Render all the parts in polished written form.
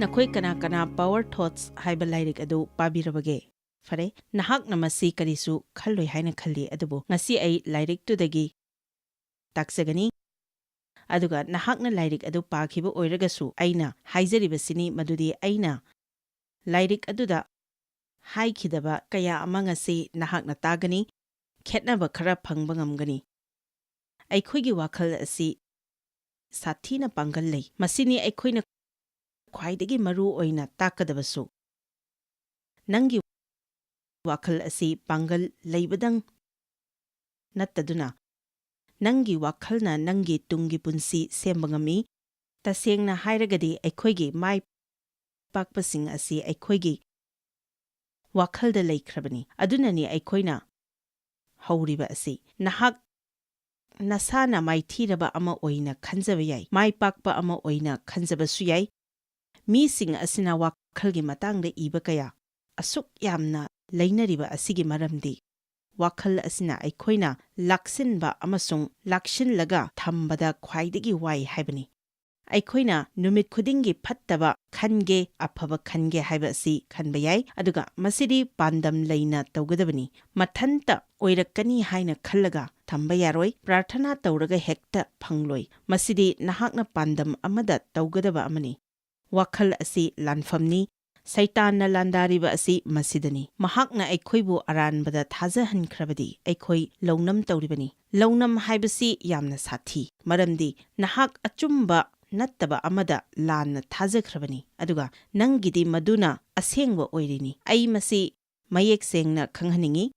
nakhoi kana kana power thoughts haiba lairik adu pabirabage fare nahak namasi karisu khalloi haina khalli adubu ngasi ai lairik tudagi taksagani aduga nahakna lairik adu pakhiba oiragasu aina haijaribasini madudi aina lairik aduda haikhidaba kaya amangasi nahakna tagani khetnaba khara phangba ngamgani aikhoigi wakhal asi sathina pangal lei masini aikhoina khwaidagi maru oina takadabasu nangi wakhal asi pangal leibadang nattaduna nangi wakhalna nangi tungi punsi sembangami tasengna hairagadi aikhoigi mai pakpasing asi aikhoigi wakhalda leikrabani adunani aikhoina hauriba asi nahak nasana maithiraba ama oina khanjaba yai mai pakpa ama oina khanjabasu yai mi sing asina wakhalgi matangda iba kaya asuk yamna leinariba asigi maramdi wakhal asina aikhoina laksinba amasung lakshinlaga thambada khwaidagi wai haibani aikhoina numit khudingi phattaba khange aphaba khange haiba asi khanba yai aduga masidi pandam leina tawgadabani mathanta oirakani haina khallaga thamba yaroi prarthana tawraga hekta phangloi masidi nahakna pandam amada tawgadaba amani wakhal asi lanfamni Saitanna landariba asi masidani mahakna aikhoibu aranbada thajahankrabadi aikhoi lounam tawribani lounam haibasi yamna sathi maramdi nahak achumba nattaba amada lanna thajakhrabani aduga nangidi maduna asengwa oirini ai masi mayek sengna khanghaningi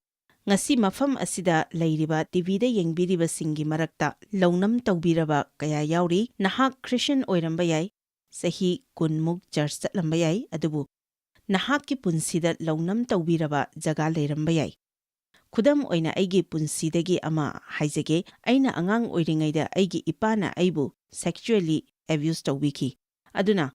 ngasi mafam asida leiriba TV da yengbiriba singi marakta lounam tawbiraba kaya yauri nahak Christian oiramba yai sahi kunmuk church chatlamba yai adubu nahakki punsida lounam tawbiraba jaga leiramba yai khudam oina aigi punsidagi ama haijage aina angang oiringaida aigi ipana aibu sexually abuse tawbiki aduna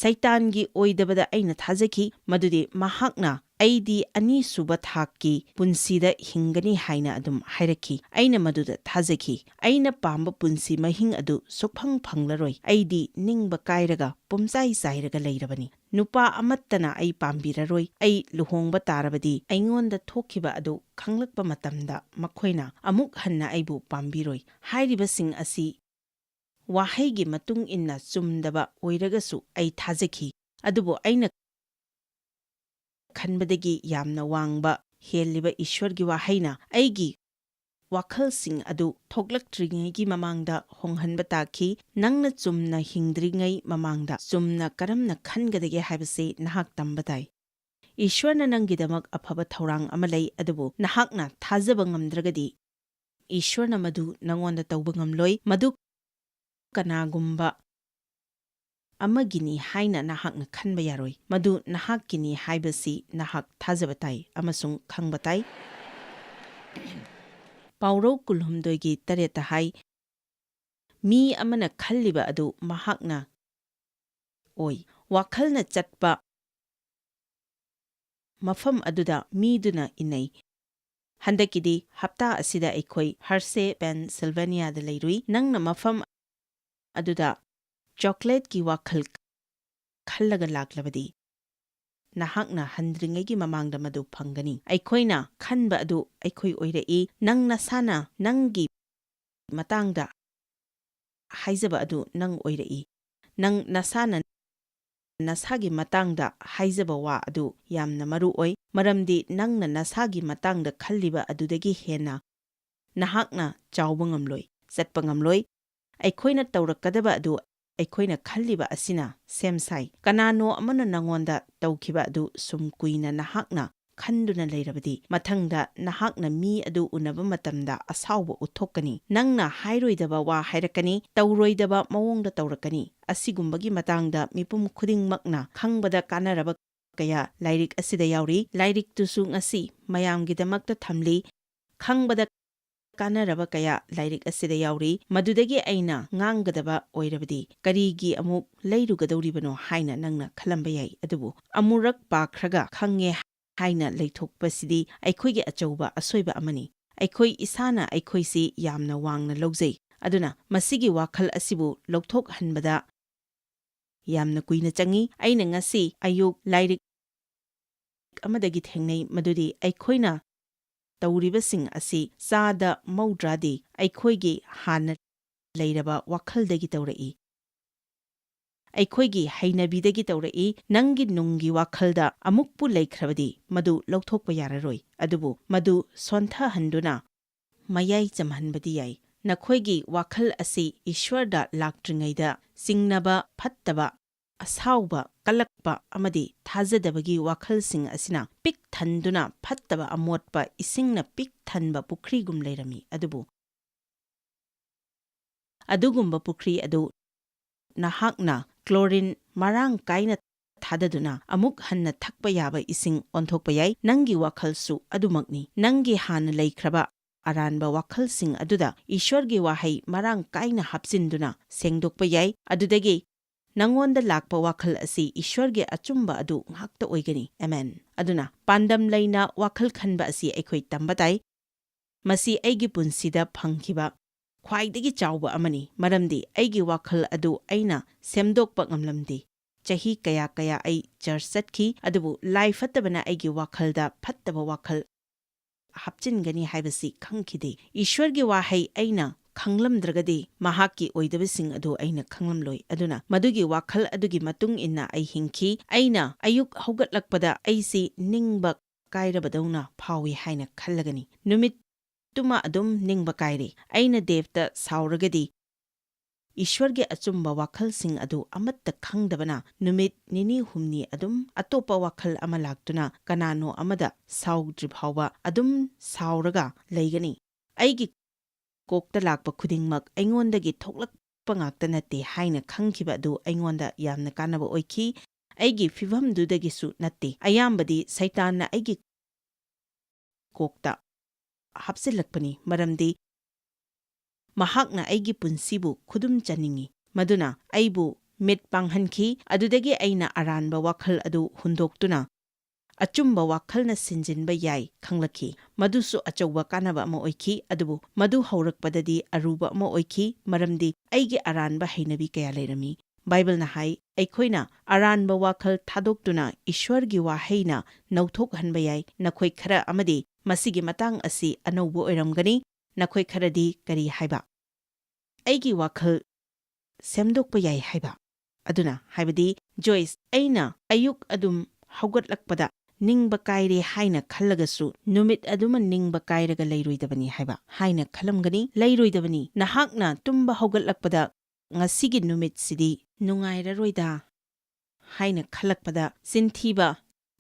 saitangi oidabada aina thajaki madudi mahakna aidi ani suba thakki punsida hingani haina adum hairaki aina maduda thajaki aina pamba punsi mahing adu sokphang phanglaroi aidi ningba kairaga pomsai sairaga leirabani nupa amattana ai pambiraroi ai luhongba tarabadi aingonda thokhiba adu khanglakpa matamda makhoina amuk hanna aibu pambiroi hairiba sing asi wahaigi matung inna chumdaba oiragasu ai thajaki adubo aina khanbadagi yamna wangba heliba ishwargi wahaina aigi wakhalsing adu thoklaktringai mamangda honghanba taki nangna chumna hingdringai mamangda chumna karamna khangadage haibase nahak tambatai ishwarna nangidamak aphaba thorang amalai adubo nahakna thajaba ngamdragadi ishwarna madu nangonda tawba ngamloi madu kanagumba amagini haina nahakna khanba yaroi madu nahakini haibasi nahak thajabatai amasung khangbatai pauro kulhumdoigi tareta hai mi amana khalliba adu mahakna oi wakhalna chatpa mafam aduda miduna inai handakidi hapta asida aikoi harse Pennsylvania da leirui nangna mafam aduda chocolate ki wakhal khallaga laklabadi nahakna handringegi mamangda madu phangani aikhoina khanba adu aikhoi oirei nangna sana nangi matangda haijaba adu nang oirei nang nasana nasagi matangda haijaba wa adu yamna maru oi maramdi nangna nasagi matangda khalliba adudagi hena nahakna chawba ngamloi chatpa ngamloi aikhoina tawrakadaba adu aikhoina khalliba asina semsai kanano amana nangonda tawkhiba adu sumkuina nahakna khanduna leirabadi mathangda nahakna mi adu unaba matamda asawba uthokani nangna hairoidaba wa hairakani tawroidaba mawongda tawrakani asigumbagi matangda mipum khudingmakna khangbada kanaraba kaya lairik asida yauri lairik tusu ngasi mayamgidamakta thamli khangbada kanaraba kaya lairik asida yauri madudagi aina nganggadaba oirabadi karigi amuk leirugadoribano haina nangna khalamba yai adubu amurak pakhraga khange haina leithokpasidi aikhoigi achauba asoiba amani aikhoi isana aikhoisi yamna wangna lojai aduna masigi wakhal asibu lokthok hanbada ꯌꯥꯝꯅ ꯀꯨꯏꯅ ꯆꯪꯏ꯫ ꯑꯩꯅ ꯉꯁꯤ ꯑꯌꯨꯛ ꯂꯥꯏꯔꯤꯛ ꯑꯃꯗꯒꯤ ꯊꯦꯡꯅꯩ ꯃꯗꯨꯗꯤ ꯑꯩꯈꯣꯏꯅ ꯇꯧꯔꯤꯕꯁꯤꯡ ꯑꯁꯤ ꯆꯥꯗ 60ꯗꯤ ꯑꯩꯈꯣꯏꯒꯤ ꯍꯥꯟꯅ ꯂꯩꯔꯕ ꯋꯥꯈꯜꯗꯒꯤ ꯇꯧꯔꯛꯏ꯫ ꯑꯩꯈꯣꯏꯒꯤ ꯍꯩꯅꯕꯤꯗꯒꯤ ꯇꯧꯔꯛꯏ꯫ ꯅꯪꯒꯤ ꯅꯨꯡꯒꯤ ꯋꯥꯈꯜꯗ ꯑꯃꯨꯛꯄꯨ ꯂꯩꯈ꯭ꯔꯕꯗꯤ ꯃꯗꯨ ꯂꯧꯊꯣꯛꯄ ꯌꯥꯔꯔꯣꯏ, ꯑꯗꯨꯕꯨ ꯃꯗꯨ ꯁꯣꯟꯊꯍꯟꯗꯨꯅ ꯃꯌꯥꯏ ꯆꯝꯍꯟꯕꯗꯤ ꯌꯥꯏ꯫ ꯅꯈꯣꯏꯒꯤ ꯋꯥꯈꯜ ꯑꯁꯤ ꯏꯁ꯭ꯋꯔꯗ ꯂꯥꯛꯇ꯭ꯔꯤꯉꯩꯗ ꯆꯤꯡꯅꯕ, ꯐꯠꯇꯕ, ꯑꯁꯥꯎꯕ, ꯀꯜꯂꯛꯄ ꯑꯃꯗꯤ ꯊꯥꯖꯗꯕꯒꯤ ꯋꯥꯈꯜꯁꯤꯡ ꯑꯁꯤꯅ ꯄꯤꯛ ꯊꯟꯗꯨꯅ ꯐꯠꯇꯕ ꯑꯃꯣꯠꯄ ꯏꯁꯤꯡꯅ ꯄꯤꯛ ꯊꯟꯕ ꯄꯨꯈ꯭ꯔꯤꯒꯨꯝ ꯂꯩꯔꯝꯃꯤ꯫ ꯑꯗꯨꯕꯨ ꯑꯗꯨꯒꯨꯝꯕ ꯄꯨꯈ꯭ꯔꯤ ꯑꯗꯨ ꯅꯍꯥꯛꯅ ꯀ꯭ꯂꯣꯔꯤꯟ ꯃꯔꯥꯡ ꯀꯥꯏꯅ ꯊꯥꯗꯗꯨꯅ ꯑꯃꯨꯛ ꯍꯟꯅ ꯊꯛꯄ ꯌꯥꯕ ꯏꯁꯤꯡ ꯑꯣꯟꯊꯣꯛꯄ ꯌꯥꯏ꯫ ꯅꯪꯒꯤ ꯋꯥꯈꯜꯁꯨ ꯑꯗꯨꯃꯛꯅꯤ꯫ ꯅꯪꯒꯤ ꯍꯥꯟꯅ ꯂꯩꯈ꯭ꯔꯕ ꯑꯔꯥꯟꯕ ꯋꯥꯈꯜꯁꯤꯡ ꯑꯗꯨꯗ ꯏꯁ꯭ꯋꯔꯒꯤ ꯋꯥꯍꯩ ꯃꯔꯥꯡ ꯀꯥꯏꯅ ꯍꯥꯞꯆꯤꯟꯗꯨꯅ ꯁꯦꯡꯗꯣꯛꯄ ꯌꯥꯏ꯫ ꯑꯗꯨꯗꯒꯤ ꯅꯪꯉꯣꯟꯗ ꯂꯥꯛꯄ ꯋꯥꯈꯜ ꯑꯁꯤ ꯏꯁ꯭ꯋꯔꯒꯤ ꯑꯆꯨꯝꯕ ꯑꯗꯨ ꯉꯥꯛꯇ ꯑꯣꯏꯒꯅꯤ꯫ ꯑꯃꯦꯟ꯫ ꯑꯗꯨꯅ ꯄꯥꯟꯗꯝ ꯂꯩꯅ ꯋꯥꯈꯜ ꯈꯟꯕ ꯑꯁꯤ ꯑꯩꯈꯣꯏ ꯇꯝꯕ ꯇꯥꯏ꯫ ꯃꯁꯤ ꯑꯩꯒꯤ ꯄꯨꯟꯁꯤꯗ ꯐꯪꯈꯤꯕ ꯈ꯭ꯋꯥꯏꯗꯒꯤ ꯆꯥꯎꯕ ꯑꯃꯅꯤ, ꯃꯔꯝꯗꯤ ꯑꯩꯒꯤ ꯋꯥꯈꯜ ꯑꯗꯨ ꯑꯩꯅ ꯁꯦꯝꯗꯣꯛꯄ ꯉꯝꯂꯝꯗꯦ꯫ ꯆꯍꯤ ꯀꯌꯥ ꯑꯩ ꯆꯔꯆ ꯆꯠꯈꯤ, ꯑꯗꯨꯕꯨ ꯂꯥꯏ ꯐꯠꯇꯕꯅ ꯑꯩꯒꯤ ꯋꯥꯈꯜꯗ ꯐꯠꯇꯕ ꯋꯥꯈꯜ ꯍꯥꯞꯆꯤꯟꯒꯅꯤ ꯍꯥꯏꯕꯁꯤ ꯈꯪꯈꯤꯗꯦ꯫ ꯏꯁ꯭ꯋꯔꯒꯤ ꯋꯥꯍꯩ ꯑꯩꯅ ꯈꯪꯂꯝꯗ꯭ꯔꯒꯗꯤ ꯃꯍꯥꯛꯀꯤ ꯑꯣꯏꯗꯕꯁꯤꯡ ꯑꯗꯨ ꯑꯩꯅ ꯈꯪꯂꯝꯂꯣꯏ꯫ ꯑꯗꯨꯅ ꯃꯗꯨꯒꯤ ꯋꯥꯈꯜ ꯑꯗꯨꯒꯤ ꯃꯇꯨꯡ ꯏꯟꯅ ꯑꯩ ꯍꯤꯡꯈꯤ꯫ ꯑꯩꯅ ꯑꯌꯨꯛ ꯍꯧꯒꯠꯂꯛꯄꯗ ꯑꯩꯁꯤ ꯅꯤꯡꯕ ꯀꯥꯏꯔꯕꯗꯧꯅ ꯐꯥꯎꯏ ꯍꯥꯏꯅ ꯈꯜꯂꯒꯅꯤ꯫ ꯅꯨꯃꯤꯠꯇꯨꯃ ꯑꯗꯨꯝ ꯅꯤꯡꯕ ꯀꯥꯏꯔꯦ꯫ ꯑꯩꯅ ꯗꯦꯕꯇ ꯁꯥꯎꯔꯒꯗꯤ ꯏꯁ꯭ꯋꯔꯒꯤ ꯑꯆꯨꯝꯕ ꯋꯥꯈꯜꯁꯤꯡ ꯑꯗꯨ ꯑꯃꯠꯇ ꯈꯪꯗꯕꯅ ꯅꯨꯃꯤꯠ ꯅꯤꯅꯤ ꯍꯨꯝꯅꯤ ꯑꯗꯨꯝ ꯑꯇꯣꯞꯄ ꯋꯥꯈꯜ ꯑꯃ ꯂꯥꯛꯇꯨꯅ ꯀꯅꯥꯅꯣ ꯑꯃꯗ ꯁꯥꯎꯗ꯭ꯔꯤ ꯐꯥꯎꯕ ꯑꯗꯨꯝ ꯁꯥꯎꯔꯒ ꯂꯩꯒꯅꯤ꯫ ꯑꯩꯒꯤ ꯀꯣꯛꯇ ꯂꯥꯛꯄ ꯈꯨꯗꯤꯡꯃꯛ ꯑꯩꯉꯣꯟꯗꯒꯤ ꯊꯣꯛꯂꯛꯄ ꯉꯥꯛꯇ ꯅꯠꯇꯦ ꯍꯥꯏꯅ ꯈꯪꯈꯤꯕ ꯑꯗꯨ ꯑꯩꯉꯣꯟꯗ ꯌꯥꯝꯅ ꯀꯥꯟꯅꯕ ꯑꯣꯏꯈꯤ꯫ ꯑꯩꯒꯤ ꯐꯤꯚꯝꯗꯨꯗꯒꯤꯁꯨ ꯅꯠꯇꯦ, ꯑꯌꯥꯝꯕꯗꯤ ꯁꯩꯇꯥꯟꯅ ꯑꯩꯒꯤ ꯀꯣꯛꯇ ꯍꯥꯞꯆꯤꯜꯂꯛꯄꯅꯤ, ꯃꯔꯝꯗꯤ ꯃꯍꯥꯛꯅ ꯑꯩꯒꯤ ꯄꯨꯟꯁꯤꯕꯨ ꯈꯨꯗꯨꯝ ꯆꯟꯅꯤꯡꯏ꯫ ꯃꯗꯨꯅ ꯑꯩꯕꯨ ꯃꯤꯠ ꯄꯥꯡꯍꯟꯈꯤ꯫ ꯑꯗꯨꯗꯒꯤ ꯑꯩꯅ ꯑꯔꯥꯟꯕ ꯋꯥꯈꯜ ꯑꯗꯨ ꯍꯨꯟꯗꯣꯛꯇꯨꯅ ꯑꯆꯨꯝꯕ ꯋꯥꯈꯜꯅ ꯁꯤꯟꯖꯤꯟꯕ ꯌꯥꯏ ꯈꯪꯂꯛꯈꯤ꯫ ꯃꯗꯨꯁꯨ ꯑꯆꯧꯕ ꯀꯥꯟꯅꯕ ꯑꯃ ꯑꯣꯏꯈꯤ, ꯑꯗꯨꯕꯨ ꯃꯗꯨ ꯍꯧꯔꯛꯄꯗꯗꯤ ꯑꯔꯨꯕ ꯑꯃ ꯑꯣꯏꯈꯤ, ꯃꯔꯝꯗꯤ ꯑꯩꯒꯤ ꯑꯔꯥꯟꯕ ꯍꯩꯅꯕꯤ ꯀꯌꯥ ꯂꯩꯔꯝꯃꯤ꯫ ꯕꯥꯏꯕꯜꯅ ꯍꯥꯏ ꯑꯩꯈꯣꯏꯅ ꯑꯔꯥꯟꯕ ꯋꯥꯈꯜ ꯊꯥꯗꯣꯛꯇꯨꯅ ꯏꯁ꯭ꯋꯔꯒꯤ ꯋꯥꯍꯩꯅ ꯅꯧꯊꯣꯛꯍꯟꯕ ꯌꯥꯏ꯫ ꯅꯈꯣꯏ ꯈꯔ ꯑꯃꯗꯤ ꯃꯁꯤꯒꯤ ꯃꯇꯥꯡ ꯑꯁꯤ ꯑꯅꯧꯕ ꯑꯣꯏꯔꯝꯒꯅꯤ꯫ ꯅꯈꯣꯏ ꯈꯔꯗꯤ ꯀꯔꯤ ꯍꯥꯏꯕ? ꯑꯩꯒꯤ ꯋꯥꯈꯜ ꯁꯦꯝꯗꯣꯛꯄ ꯌꯥꯏ ꯍꯥꯏꯕ? ꯑꯗꯨꯅ ꯍꯥꯏꯕꯗꯤ ꯖꯣꯏꯁ, ꯑꯩꯅ ꯑꯌꯨꯛ ꯑꯗꯨꯝ ꯍꯧꯒꯠꯂꯛꯄꯗ ꯅꯤꯡꯕ ꯀꯥꯏꯔꯦ ꯍꯥꯏꯅ ꯈꯜꯂꯒꯁꯨ ꯅꯨꯃꯤꯠ ꯑꯗꯨꯃ ꯅꯤꯡꯕ ꯀꯥꯏꯔꯒ ꯂꯩꯔꯣꯏꯗꯕꯅꯤ ꯍꯥꯏꯕ ꯍꯥꯏꯅ ꯈꯜꯂꯝꯒꯅꯤ꯫ ꯂꯩꯔꯣꯏꯗꯕꯅꯤ꯫ ꯅꯍꯥꯛꯅ ꯇꯨꯝꯕ ꯍꯧꯒꯠꯂꯛꯄꯗ ꯉꯁꯤꯒꯤ ꯅꯨꯃꯤꯠꯁꯤꯗꯤ ꯅꯨꯡꯉꯥꯏꯔꯔꯣꯏꯗ ꯍꯥꯏꯅ ꯈꯜꯂꯛꯄꯗ ꯆꯤꯟꯊꯤꯕ,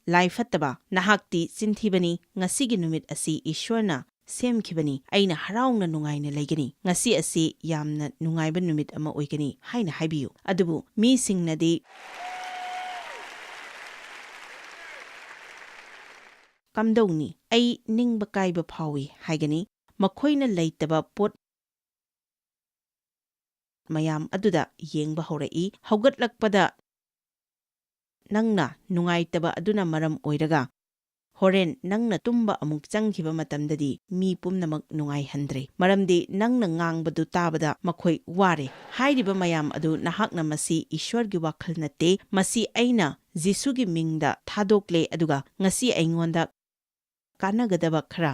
ꯂꯥꯏ ꯐꯠꯇꯕ, ꯅꯍꯥꯛꯇꯤ ꯆꯤꯟꯊꯤꯕꯅꯤ꯫ ꯉꯁꯤꯒꯤ ꯅꯨꯃꯤꯠ ꯑꯁꯤ ꯏꯁ꯭ꯋꯔꯅ ꯁꯦꯝꯈꯤꯕꯅꯤ, ꯑꯩꯅ ꯍꯔꯥꯎꯅ ꯅꯨꯡꯉꯥꯏꯅ ꯂꯩꯒꯅꯤ, ꯉꯁꯤ ꯑꯁꯤ ꯌꯥꯝꯅ ꯅꯨꯡꯉꯥꯏꯕ ꯅꯨꯃꯤꯠ ꯑꯃ ꯑꯣꯏꯒꯅꯤ ꯍꯥꯏꯅ ꯍꯥꯏꯕꯤꯌꯨ꯫ ꯑꯗꯨꯕꯨ ꯃꯤꯁꯤꯡꯅꯗꯤ ꯀꯝꯗꯧꯅꯤ? ꯑꯩ ꯅꯤꯡꯕ ꯀꯥꯏꯕ ꯐꯥꯎꯏ ꯍꯥꯏꯒꯅꯤ꯫ ꯃꯈꯣꯏꯅ ꯂꯩꯇꯕ ꯄꯣꯠ ꯃꯌꯥꯝ ꯑꯗꯨꯗ ꯌꯦꯡꯕ ꯍꯧꯔꯛꯏ꯫ ꯍꯧꯒꯠꯂꯛꯄꯗ ꯅꯪꯅ ꯅꯨꯡꯉꯥꯏꯇꯕ ꯑꯗꯨꯅ ꯃꯔꯝ ꯑꯣꯏꯔꯒ ꯍꯣꯔꯦꯟ ꯅꯪꯅ ꯇꯨꯝꯕ ꯑꯃꯨꯛ ꯆꯪꯈꯤꯕ ꯃꯇꯝꯗꯗꯤ ꯃꯤ ꯄꯨꯝꯅꯃꯛ ꯅꯨꯡꯉꯥꯏꯍꯟꯗ꯭ꯔꯦ, ꯃꯔꯝꯗꯤ ꯅꯪꯅ ꯉꯥꯡꯕꯗꯨ ꯇꯥꯕꯗ ꯃꯈꯣꯏ ꯋꯥꯔꯦ꯫ ꯍꯥꯏꯔꯤꯕ ꯃꯌꯥꯝ ꯑꯗꯨ ꯅꯍꯥꯛꯅ ꯃꯁꯤ ꯏꯁ꯭ꯋꯔꯒꯤ ꯋꯥꯈꯜ ꯅꯠꯇꯦ, ꯃꯁꯤ ꯑꯩꯅ ꯖꯤꯁꯨꯒꯤ ꯃꯤꯡꯗ ꯊꯥꯗꯣꯛꯂꯦ, ꯑꯗꯨꯒ ꯉꯁꯤ ꯑꯩꯉꯣꯟꯗ ꯀꯥꯟꯅꯒꯗꯕ ꯈꯔ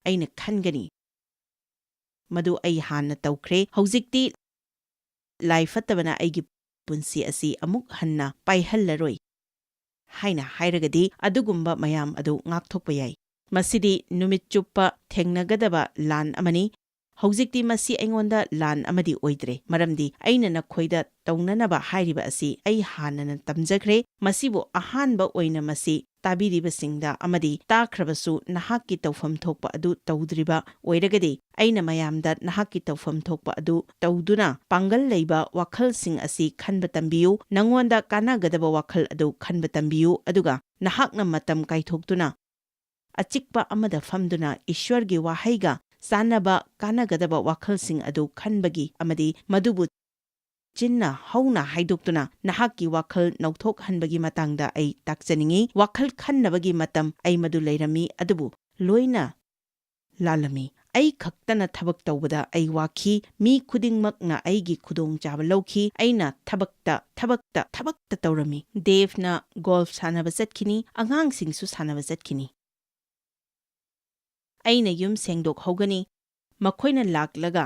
ꯑꯩꯅ ꯈꯟꯒꯅꯤ꯫ ꯃꯗꯨ ꯑꯩ ꯍꯥꯟꯅ ꯇꯧꯈ꯭ꯔꯦ꯫ ꯍꯧꯖꯤꯛꯇꯤ ꯂꯥꯏ ꯐꯠꯇꯕꯅ ꯑꯩꯒꯤ ꯄꯨꯟꯁꯤ ꯑꯁꯤ ꯑꯃꯨꯛ ꯍꯟꯅ ꯄꯥꯏꯍꯜꯂꯔꯣꯏ ꯍꯥꯏꯅ ꯍꯥꯏꯔꯒꯗꯤ ꯑꯗꯨꯒꯨꯝꯕ ꯃꯌꯥꯝ ꯑꯗꯨ ꯉꯥꯛꯊꯣꯛꯄ ꯌꯥꯏ꯫ ꯃꯁꯤꯗꯤ ꯅꯨꯃꯤꯠ ꯆꯨꯞꯄ ꯊꯦꯡꯅꯒꯗꯕ ꯂꯥꯟ ꯑꯃꯅꯤ꯫ ꯍꯧꯖꯤꯛꯇꯤ ꯃꯁꯤ ꯑꯩꯉꯣꯟꯗ ꯂꯥꯟ ꯑꯃꯗꯤ ꯑꯣꯏꯗ꯭ꯔꯦ, ꯃꯔꯝꯗꯤ ꯑꯩꯅ ꯅꯈꯣꯏꯗ ꯇꯧꯅꯅꯕ ꯍꯥꯏꯔꯤꯕ ꯑꯁꯤ ꯑꯩ ꯍꯥꯟꯅꯅ ꯇꯝꯖꯈ꯭ꯔꯦ꯫ ꯃꯁꯤꯕꯨ ꯑꯍꯥꯟꯕ ꯑꯣꯏꯅꯃꯁꯤ ꯇꯥꯕꯤꯔꯤꯕꯁꯤꯡꯗ ꯑꯃꯗꯤ ꯇꯥꯈ꯭ꯔꯕꯁꯨ ꯅꯍꯥꯛꯀꯤ ꯇꯧꯐꯝ ꯊꯣꯛꯄ ꯑꯗꯨ ꯇꯧꯗ꯭ꯔꯤꯕ ꯑꯣꯏꯔꯒꯗꯤ ꯑꯩꯅ ꯃꯌꯥꯝꯗ ꯅꯍꯥꯛꯀꯤ ꯇꯧꯐꯝ ꯊꯣꯛꯄ ꯑꯗꯨ ꯇꯧꯗꯨꯅ ꯄꯥꯡꯒꯜ ꯂꯩꯕ ꯋꯥꯈꯜꯁꯤꯡ ꯑꯁꯤ ꯈꯟꯕ ꯇꯝꯕꯤꯌꯨ, ꯅꯪꯉꯣꯟꯗ ꯀꯥꯟꯅꯒꯗꯕ ꯋꯥꯈꯜ ꯑꯗꯨ ꯈꯟꯕ ꯇꯝꯕꯤꯌꯨ, ꯑꯗꯨꯒ ꯅꯍꯥꯛꯅ ꯃꯇꯝ ꯀꯥꯏꯊꯣꯛꯇꯨꯅ ꯑꯆꯤꯛꯄ ꯑꯃꯗ ꯐꯝꯗꯨꯅ ꯏꯁ꯭ꯋꯔꯒꯤ ꯋꯥꯍꯩꯒ ꯆꯥꯟꯅꯕ ꯀꯥꯟꯅꯒꯗꯕ ꯋꯥꯈꯜꯁꯤꯡ ꯑꯗꯨ ꯈꯟꯕꯒꯤ ꯑꯃꯗꯤ ꯃꯗꯨꯕꯨ ꯆꯤꯟꯅ ꯍꯧꯅ ꯍꯥꯏꯗꯣꯛꯇꯨꯅ ꯅꯍꯥꯛꯀꯤ ꯋꯥꯈꯜ ꯅꯧꯊꯣꯛꯍꯟꯕꯒꯤ ꯃꯇꯥꯡꯗ ꯑꯩ ꯇꯥꯛꯆꯅꯤꯡꯏ꯫ ꯋꯥꯈꯜ ꯈꯟꯅꯕꯒꯤ ꯃꯇꯝ ꯑꯩ ꯃꯗꯨ ꯂꯩꯔꯝꯃꯤ, ꯑꯗꯨꯕꯨ ꯂꯣꯏꯅ ꯂꯥꯜꯂꯝꯃꯤ꯫ ꯑꯩ ꯈꯛꯇꯅ ꯊꯕꯛ ꯇꯧꯕꯗ ꯑꯩ ꯋꯥꯈꯤ, ꯃꯤ ꯈꯨꯗꯤꯡꯃꯛꯅ ꯑꯩꯒꯤ ꯈꯨꯗꯣꯡꯆꯥꯕ ꯂꯧꯈꯤ, ꯑꯩꯅ ꯊꯕꯛꯇ ꯇꯧꯔꯝꯃꯤ꯫ ꯗꯦꯚꯅ ꯒꯣꯜꯐ ꯁꯥꯟꯅꯕ ꯆꯠꯈꯤꯅꯤ, ꯑꯉꯥꯡꯁꯤꯡꯁꯨ ꯁꯥꯟꯅꯕ ꯆꯠꯈꯤꯅꯤ꯫ ꯑꯩꯅ ꯌꯨꯝ ꯁꯦꯡꯗꯣꯛꯍꯧꯒꯅꯤ, ꯃꯈꯣꯏꯅ ꯂꯥꯛꯂꯒ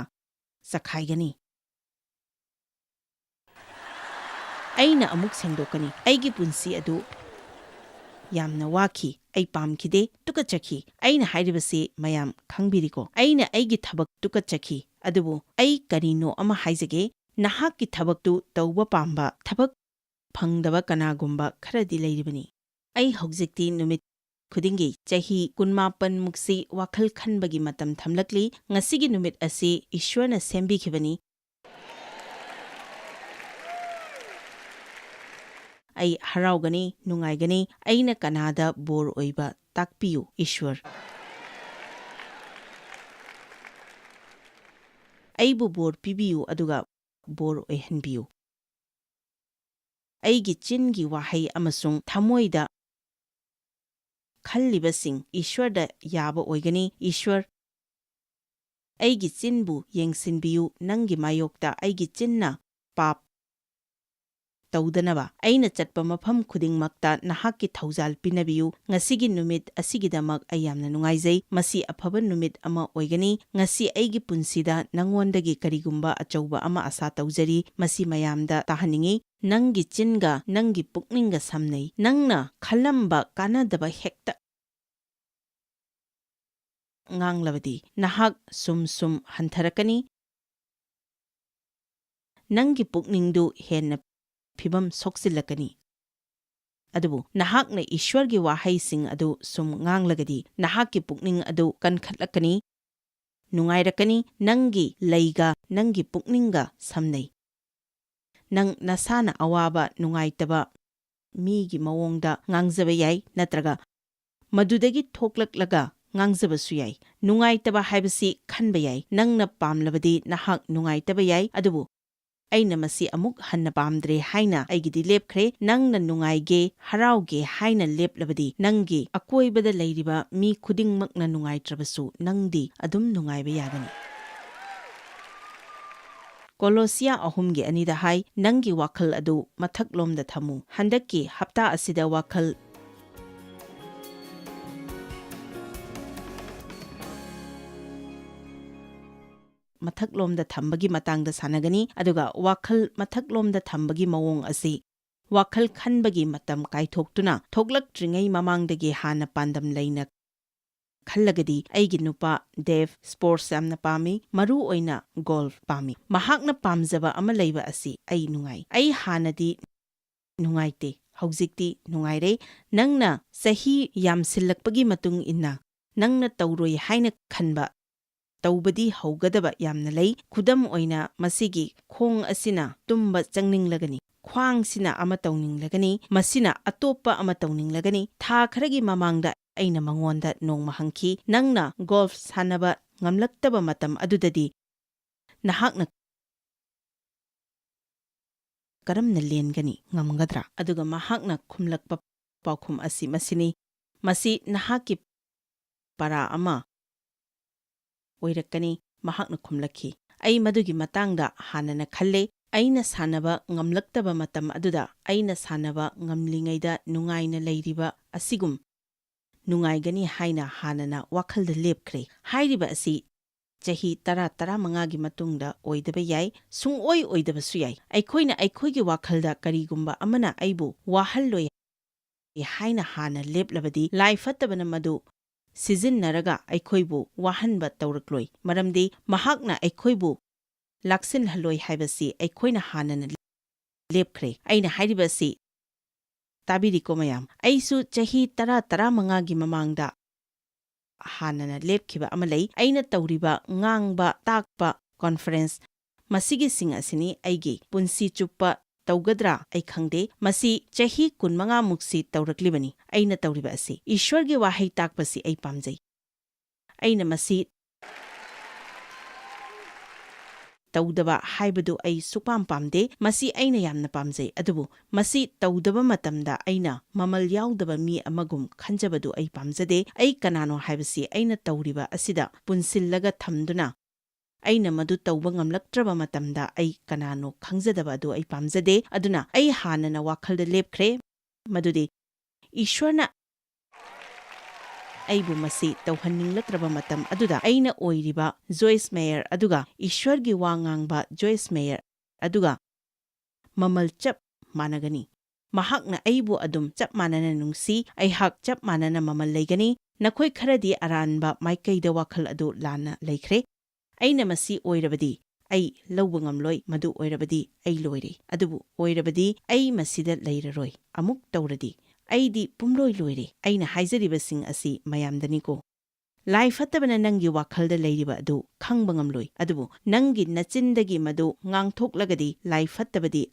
ꯆꯈꯥꯏꯒꯅꯤ꯫ ꯑꯩꯅ ꯑꯃꯨꯛ ꯁꯦꯡꯗꯣꯛꯀꯅꯤ꯫ ꯑꯩꯒꯤ ꯄꯨꯟꯁꯤ ꯑꯗꯨ ꯌꯥꯝꯅ ꯋꯥꯈꯤ, ꯑꯩ ꯄꯥꯝꯈꯤꯗꯦ, ꯇꯨꯀꯠꯆꯈꯤ꯫ ꯑꯩꯅ ꯍꯥꯏꯔꯤꯕꯁꯤ ꯃꯌꯥꯝ ꯈꯪꯕꯤꯔꯤꯀꯣ? ꯑꯩꯅ ꯑꯩꯒꯤ ꯊꯕꯛ ꯇꯨꯀꯠꯆꯈꯤ, ꯑꯗꯨꯕꯨ ꯑꯩ ꯀꯔꯤꯅꯣ ꯑꯃ ꯍꯥꯏꯖꯒꯦ, ꯅꯍꯥꯛꯀꯤ ꯊꯕꯛꯇꯨ ꯇꯧꯕ ꯄꯥꯝꯕ, ꯊꯕꯛ ꯐꯪꯗꯕ ꯀꯅꯥꯒꯨꯝꯕ ꯈꯔꯗꯤ ꯂꯩꯔꯤꯕꯅꯤ꯫ ꯑꯩ ꯍꯧꯖꯤꯛꯇꯤ ꯅꯨꯃꯤꯠ ꯈꯨꯗꯤꯡꯒꯤ ꯆꯍꯤ ꯲꯹ꯃꯨꯛꯁꯤ ꯋꯥꯈꯜ ꯈꯟꯕꯒꯤ ꯃꯇꯝ ꯊꯝꯂꯛꯂꯤ꯫ ꯉꯁꯤꯒꯤ ꯅꯨꯃꯤꯠ ꯑꯁꯤ ꯏꯁ꯭ꯋꯔꯅ ꯁꯦꯝꯕꯤꯈꯤꯕꯅꯤ꯫ ꯑꯩ ꯍꯔꯥꯎꯒꯅꯤ, ꯅꯨꯡꯉꯥꯏꯒꯅꯤ, ꯑꯩꯅ ꯀꯅꯥꯗ ꯕꯣꯔ ꯑꯣꯏꯕ ꯇꯥꯛꯄꯤꯌꯨ ꯏꯁ꯭ꯋꯔ꯫ ꯑꯩꯕꯨ ꯕꯣꯔ ꯄꯤꯕꯤꯌꯨ ꯑꯗꯨꯒ ꯕꯣꯔ ꯑꯣꯏꯍꯟꯕꯤꯌꯨ꯫ ꯑꯩꯒꯤ ꯆꯤꯟꯒꯤ ꯋꯥꯍꯩ ꯑꯃꯁꯨꯡ ꯊꯃꯣꯏꯗ ꯈꯜꯂꯤꯕꯁꯤꯡ ꯏꯁ꯭ꯋꯔꯗ ꯌꯥꯕ ꯑꯣꯏꯒꯅꯤ꯫ ꯏꯁ꯭ꯋꯔ, ꯑꯩꯒꯤ ꯆꯤꯟꯕꯨ ꯌꯦꯡꯁꯤꯟꯕꯤꯌꯨ, ꯅꯪꯒꯤ ꯃꯥꯌꯣꯛꯇ ꯑꯩꯒꯤ ꯆꯤꯟꯅ ꯄꯥꯞ ꯇꯧꯗꯅꯕ ꯑꯩꯅ ꯆꯠꯄ ꯃꯐꯝ ꯈꯨꯗꯤꯡꯃꯛꯇ ꯅꯍꯥꯛꯀꯤ ꯊꯧꯖꯥꯜ ꯄꯤꯅꯕꯤꯌꯨ꯫ ꯉꯁꯤꯒꯤ ꯅꯨꯃꯤꯠ ꯑꯁꯤꯒꯤꯗꯃꯛ ꯑꯩ ꯌꯥꯝꯅ ꯅꯨꯡꯉꯥꯏꯖꯩ, ꯃꯁꯤ ꯑꯐꯕ ꯅꯨꯃꯤꯠ ꯑꯃ ꯑꯣꯏꯒꯅꯤ꯫ ꯉꯁꯤ ꯑꯩꯒꯤ ꯄꯨꯟꯁꯤꯗ ꯅꯉꯣꯟꯗꯒꯤ ꯀꯔꯤꯒꯨꯝꯕ ꯑꯆꯧꯕ ꯑꯃ ꯑꯁꯥ ꯇꯧꯖꯔꯤ, ꯃꯁꯤ ꯃꯌꯥꯝꯗ ꯇꯥꯍꯟꯅꯤꯡꯉꯤ꯫ ꯅꯪꯒꯤ ꯆꯤꯟꯒ ꯅꯪꯒꯤ ꯄꯨꯛꯅꯤꯡꯒ ꯁꯝꯅꯩ, ꯅꯪꯅ ꯈꯜꯂꯝꯕ ꯀꯥꯟꯅꯗꯕ ꯍꯦꯛꯇ ꯉꯥꯡꯂꯕꯗꯤ ꯅꯍꯥꯛ ꯁꯨꯝ ꯍꯟꯊꯔꯛꯀꯅꯤ, ꯅꯪꯒꯤ ꯄꯨꯛꯅꯤꯡꯗꯨ ꯍꯦꯟꯅ ꯐꯤꯕꯝ ꯁꯣꯛꯆꯤꯜꯂꯛꯀꯅꯤ꯫ ꯑꯗꯨꯕꯨ ꯅꯍꯥꯛꯅ ꯏꯁ꯭ꯋꯔꯒꯤ ꯋꯥꯍꯩꯁꯤꯡ ꯑꯗꯨ ꯁꯨꯝ ꯉꯥꯡꯂꯒꯗꯤ ꯅꯍꯥꯛꯀꯤ ꯄꯨꯛꯅꯤꯡ ꯑꯗꯨ ꯀꯟꯈꯠꯂꯛꯀꯅꯤ, ꯅꯨꯡꯉꯥꯏꯔꯛꯀꯅꯤ, ꯅꯪꯒꯤ ꯂꯩꯒ ꯅꯪꯒꯤ ꯄꯨꯛꯅꯤꯡꯒ ꯁꯝꯅꯩ꯫ ꯅꯪ ꯅꯁꯥꯅ ꯑꯋꯥꯕ, ꯅꯨꯡꯉꯥꯏꯇꯕ ꯃꯤꯒꯤ ꯃꯑꯣꯡꯗ ꯉꯥꯡꯖꯕ ꯌꯥꯏ, ꯅꯠꯇ꯭ꯔꯒ ꯃꯗꯨꯗꯒꯤ ꯊꯣꯛꯂꯛꯂꯒ ꯉꯥꯡꯖꯕꯁꯨ ꯌꯥꯏ꯫ ꯅꯨꯡꯉꯥꯏꯇꯕ ꯍꯥꯏꯕꯁꯤ ꯈꯟꯕ ꯌꯥꯏ, ꯅꯪꯅ ꯄꯥꯝꯂꯕꯗꯤ ꯅꯍꯥꯛ ꯅꯨꯡꯉꯥꯏꯇꯕ ꯌꯥꯏ, ꯑꯗꯨꯕꯨ ꯑꯩꯅ ꯃꯁꯤ ꯑꯃꯨꯛ ꯍꯟꯅ ꯄꯥꯝꯗ꯭ꯔꯦ ꯍꯥꯏꯅ ꯑꯩꯒꯤꯗꯤ ꯂꯦꯞꯈ꯭ꯔꯦ꯫ ꯅꯪꯅ ꯅꯨꯡꯉꯥꯏꯒꯦ, ꯍꯔꯥꯎꯒꯦ ꯍꯥꯏꯅ ꯂꯦꯞꯂꯕꯗꯤ ꯅꯪꯒꯤ ꯑꯀꯣꯏꯕꯗ ꯂꯩꯔꯤꯕ ꯃꯤ ꯈꯨꯗꯤꯡꯃꯛꯅ ꯅꯨꯡꯉꯥꯏꯇ꯭ꯔꯕꯁꯨ ꯅꯪꯗꯤ ꯑꯗꯨꯝ ꯅꯨꯡꯉꯥꯏꯕ ꯌꯥꯒꯅꯤ꯫ ꯀꯣꯂꯣꯁꯤꯌꯥ 3:2 ꯍꯥꯏ, ꯅꯪꯒꯤ ꯋꯥꯈꯜ ꯑꯗꯨ ꯃꯊꯛꯂꯣꯝꯗ ꯊꯝꯃꯨ꯫ ꯍꯟꯗꯛꯀꯤ ꯍꯞꯇꯥ ꯑꯁꯤꯗ ꯋꯥꯈꯜ ꯃꯊꯛꯂꯣꯝꯗ ꯊꯝꯕꯒꯤ ꯃꯇꯥꯡꯗ ꯁꯥꯟꯅꯒꯅꯤ, ꯑꯗꯨꯒ ꯋꯥꯈꯜ ꯃꯊꯛꯂꯣꯝꯗ ꯊꯝꯕꯒꯤ ꯃꯑꯣꯡ ꯑꯁꯤ ꯋꯥꯈꯜ ꯈꯟꯕꯒꯤ ꯃꯇꯝ ꯀꯥꯏꯊꯣꯛꯇꯨꯅ ꯊꯣꯛꯂꯛꯇ꯭ꯔꯤꯉꯩ ꯃꯃꯥꯡꯗꯒꯤ ꯍꯥꯟꯅ ꯄꯥꯟꯗꯝ ꯂꯩꯅ ꯈꯜꯂꯒꯗꯤ, ꯑꯩꯒꯤ ꯅꯨꯄꯥ ꯗꯦꯚ ꯁ꯭ꯄꯣꯔꯠꯁ ꯌꯥꯝꯅ ꯄꯥꯝꯃꯤ, ꯃꯔꯨ ꯑꯣꯏꯅ ꯒꯣꯜꯐ ꯄꯥꯝꯃꯤ꯫ ꯃꯍꯥꯛꯅ ꯄꯥꯝꯖꯕ ꯑꯃ ꯂꯩꯕ ꯑꯁꯤ ꯑꯩ ꯅꯨꯡꯉꯥꯏ꯫ ꯑꯩ ꯍꯥꯟꯅꯗꯤ ꯅꯨꯡꯉꯥꯏꯇꯦ, ꯍꯧꯖꯤꯛꯇꯤ ꯅꯨꯡꯉꯥꯏꯔꯦ꯫ ꯅꯪꯅ ꯆꯍꯤ ꯌꯥꯝꯁꯤꯜꯂꯛꯄꯒꯤ ꯃꯇꯨꯡ ꯏꯟꯅ ꯅꯪꯅ ꯇꯧꯔꯣꯏ ꯍꯥꯏꯅ ꯈꯟꯕ, ꯇꯧꯕꯗꯤ ꯍꯧꯒꯗꯕ ꯌꯥꯝꯅ ꯂꯩ꯫ ꯈꯨꯗꯝ ꯑꯣꯏꯅ, ꯃꯁꯤꯒꯤ ꯈꯣꯡ ꯑꯁꯤꯅ ꯇꯨꯝꯕ ꯆꯪꯅꯤꯡꯂꯒꯅꯤ, ꯈ꯭ꯋꯥꯡꯁꯤꯅ ꯑꯃ ꯇꯧꯅꯤꯡꯂꯒꯅꯤ, ꯃꯁꯤꯅ ꯑꯇꯣꯞꯄ ꯑꯃ ꯇꯧꯅꯤꯡꯂꯒꯅꯤ꯫ ꯊꯥ ꯈꯔꯒꯤ ꯃꯃꯥꯡꯗ ꯑꯩꯅ ꯃꯉꯣꯟꯗ ꯅꯣꯡꯃ ꯍꯪꯈꯤ, ꯅꯪꯅ ꯒꯣꯜꯐ ꯁꯥꯟꯅꯕ ꯉꯝꯂꯛꯇꯕ ꯃꯇꯝ ꯑꯗꯨꯗꯗꯤ ꯅꯍꯥꯛꯅ ꯀꯔꯝꯅ ꯂꯦꯟꯒꯅꯤ, ꯉꯝꯒꯗ꯭ꯔꯥ? ꯑꯗꯨꯒ ꯃꯍꯥꯛꯅ ꯈꯨꯝꯂꯛꯄ ꯄꯥꯎꯈꯨꯝ ꯑꯁꯤ ꯃꯁꯤꯅꯤ, ꯃꯁꯤ ꯅꯍꯥꯛꯀꯤ ꯄꯔꯥ ꯑꯃ ꯑꯣꯏꯔꯛꯀꯅꯤ꯫ ꯃꯍꯥꯛꯅ ꯈꯨꯝꯂꯛꯈꯤ, ꯑꯩ ꯃꯗꯨꯒꯤ ꯃꯇꯥꯡꯗ ꯍꯥꯟꯅꯅ ꯈꯜꯂꯦ꯫ ꯑꯩꯅ ꯁꯥꯟꯅꯕ ꯉꯝꯂꯛꯇꯕ ꯃꯇꯝ ꯑꯗꯨꯗ ꯑꯩꯅ ꯁꯥꯟꯅꯕ ꯉꯝꯂꯤꯉꯩꯗ ꯅꯨꯡꯉꯥꯏꯅ ꯂꯩꯔꯤꯕ ꯑꯁꯤꯒꯨꯝ ꯅꯨꯡꯉꯥꯏꯒꯅꯤ ꯍꯥꯏꯅ ꯍꯥꯟꯅꯅ ꯋꯥꯈꯜꯗ ꯂꯦꯞꯈ꯭ꯔꯦ꯫ ꯍꯥꯏꯔꯤꯕ ꯑꯁꯤ ꯆꯍꯤ 10-15ꯒꯤ ꯃꯇꯨꯡꯗ ꯑꯣꯏꯗꯕ ꯌꯥꯏ, ꯁꯨꯡꯑꯣꯏ ꯑꯣꯏꯗꯕꯁꯨ ꯌꯥꯏ꯫ ꯑꯩꯈꯣꯏꯅ ꯑꯩꯈꯣꯏꯒꯤ ꯋꯥꯈꯜꯗ ꯀꯔꯤꯒꯨꯝꯕ ꯑꯃꯅ ꯑꯩꯕꯨ ꯋꯥꯍꯜꯂꯣꯏ ꯍꯥꯏꯅ ꯍꯥꯟꯅ ꯂꯦꯞꯂꯕꯗꯤ, ꯂꯥꯏ ꯐꯠꯇꯕꯅ ꯃꯗꯨ ꯁꯤꯖꯤꯟꯅꯔꯒ ꯑꯩꯈꯣꯏꯕꯨ ꯋꯥꯍꯟꯕ ꯇꯧꯔꯛꯂꯣꯏ, ꯃꯔꯝꯗꯤ ꯃꯍꯥꯛꯅ ꯑꯩꯈꯣꯏꯕꯨ ꯂꯥꯛꯁꯤꯟꯍꯜꯂꯣꯏ ꯍꯥꯏꯕꯁꯤ ꯑꯩꯈꯣꯏꯅ ꯍꯥꯟꯅꯅ ꯂꯦꯞꯈ꯭ꯔꯦ꯫ ꯑꯩꯅ ꯍꯥꯏꯔꯤꯕꯁꯤ ꯇꯥꯕꯤꯔꯤꯀꯣ ꯃꯌꯥꯝ? ꯑꯩꯁꯨ ꯆꯍꯤ 10-15ꯒꯤ ꯃꯃꯥꯡꯗ ꯍꯥꯟꯅꯅ ꯂꯦꯞꯈꯤꯕ ꯑꯃ ꯂꯩ꯫ ꯑꯩꯅ ꯇꯧꯔꯤꯕ ꯉꯥꯡꯕ, ꯇꯥꯛꯄ, ꯀꯣꯟꯐꯔꯦꯟꯁ, ꯃꯁꯤꯒꯤꯁꯤꯡ ꯑꯁꯤꯅꯤ ꯑꯩꯒꯤ ꯄꯨꯟꯁꯤ ꯆꯨꯞꯄ ꯇꯧꯒꯗ꯭ꯔꯥ ꯑꯩ ꯈꯪꯗꯦ꯫ ꯃꯁꯤ ꯆꯍꯤ 25ꯃꯨꯛꯁꯤ ꯇꯧꯔꯛꯂꯤꯕꯅꯤ ꯑꯩꯅ ꯇꯧꯔꯤꯕ ꯑꯁꯤ꯫ ꯏꯁ꯭ꯋꯔꯒꯤ ꯋꯥꯍꯩ ꯇꯥꯛꯄꯁꯤ ꯑꯩ ꯄꯥꯝꯖꯩ꯫ ꯑꯩꯅ ꯃꯁꯤ ꯇꯧꯗꯕ ꯍꯥꯏꯕꯗꯨ ꯑꯩ ꯁꯨꯛꯄꯥꯝ ꯄꯥꯝꯗꯦ, ꯃꯁꯤ ꯑꯩꯅ ꯌꯥꯝꯅ ꯄꯥꯝꯖꯩ, ꯑꯗꯨꯕꯨ ꯃꯁꯤ ꯇꯧꯗꯕ ꯃꯇꯝꯗ ꯑꯩꯅ ꯃꯃꯜ ꯌꯥꯎꯗꯕ ꯃꯤ ꯑꯃꯒꯨꯝ ꯈꯟꯖꯕꯗꯨ ꯑꯩ ꯄꯥꯝꯖꯗꯦ꯫ ꯑꯩ ꯀꯅꯥꯅꯣ ꯍꯥꯏꯕꯁꯤ ꯑꯩꯅ ꯇꯧꯔꯤꯕ ꯑꯁꯤꯗ ꯄꯨꯟꯁꯤꯜꯂꯒ ꯊꯝꯗꯨꯅ ꯑꯩꯅ ꯃꯗꯨ ꯇꯧꯕ ꯉꯝꯂꯛꯇ꯭ꯔꯕ ꯃꯇꯝꯗ ꯑꯩ ꯀꯅꯥꯅꯣ ꯈꯪꯖꯗꯕ ꯑꯗꯨ ꯑꯩ ꯄꯥꯝꯖꯗꯦ꯫ ꯑꯗꯨꯅ ꯑꯩ ꯍꯥꯟꯅꯅ ꯋꯥꯈꯜꯗ ꯂꯦꯞꯈ꯭ꯔꯦ ꯃꯗꯨꯗꯤ ꯏꯁ꯭ꯋꯔꯅ ꯑꯩꯕꯨ ꯃꯁꯤ ꯇꯧꯍꯟꯅꯤꯡꯂꯛꯇ꯭ꯔꯕ ꯃꯇꯝ ꯑꯗꯨꯗ ꯑꯩꯅ ꯑꯣꯏꯔꯤꯕ ꯖꯣꯏꯁ ꯃꯦꯌꯔ ꯑꯗꯨꯒ ꯏꯁ꯭ꯋꯔꯒꯤ ꯋꯥ ꯉꯥꯡꯕ ꯖꯣꯏꯁ ꯃꯦꯌꯔ ꯑꯗꯨꯒ ꯃꯃꯜ ꯆꯞ ꯃꯥꯟꯅꯒꯅꯤ꯫ ꯃꯍꯥꯛꯅ ꯑꯩꯕꯨ ꯑꯗꯨꯝ ꯆꯞ ꯃꯥꯟꯅꯅ ꯅꯨꯡꯁꯤ, ꯑꯩꯍꯥꯛ ꯆꯞ ꯃꯥꯟꯅꯅ ꯃꯃꯜ ꯂꯩꯒꯅꯤ꯫ ꯅꯈꯣꯏ ꯈꯔꯗꯤ ꯑꯔꯥꯟꯕ ꯃꯥꯏꯀꯩꯗ ꯋꯥꯈꯜ ꯑꯗꯨ ꯂꯥꯟꯅ ꯂꯩꯈ꯭ꯔꯦ꯫ ꯑꯩꯅ ꯃꯁꯤ ꯑꯣꯏꯔꯕꯗꯤ ꯑꯩ ꯂꯧꯕ ꯉꯝꯂꯣꯏ, ꯃꯗꯨ ꯑꯣꯏꯔꯕꯗꯤ ꯑꯩ ꯂꯣꯏꯔꯦ, ꯑꯗꯨꯕꯨ ꯑꯣꯏꯔꯕꯗꯤ ꯑꯩ ꯃꯁꯤꯗ ꯂꯩꯔꯔꯣꯏ, ꯑꯃꯨꯛ ꯇꯧꯔꯗꯤ ꯑꯩꯗꯤ ꯄꯨꯝꯂꯣꯏ ꯂꯣꯏꯔꯦ꯫ ꯑꯩꯅ ꯍꯥꯏꯖꯔꯤꯕꯁꯤꯡ ꯑꯁꯤ ꯃꯌꯥꯝꯗꯅꯤꯀꯣ꯫ ꯂꯥꯏ ꯐꯠꯇꯕꯅ ꯅꯪꯒꯤ ꯋꯥꯈꯜꯗ ꯂꯩꯔꯤꯕ ꯑꯗꯨ ꯈꯪꯕ ꯉꯝꯂꯣꯏ, ꯑꯗꯨꯕꯨ ꯅꯪꯒꯤ ꯅꯆꯤꯟꯗꯒꯤ ꯃꯗꯨ ꯉꯥꯡꯊꯣꯛꯂꯒꯗꯤ ꯂꯥꯏ ꯐꯠꯇꯕꯗꯤ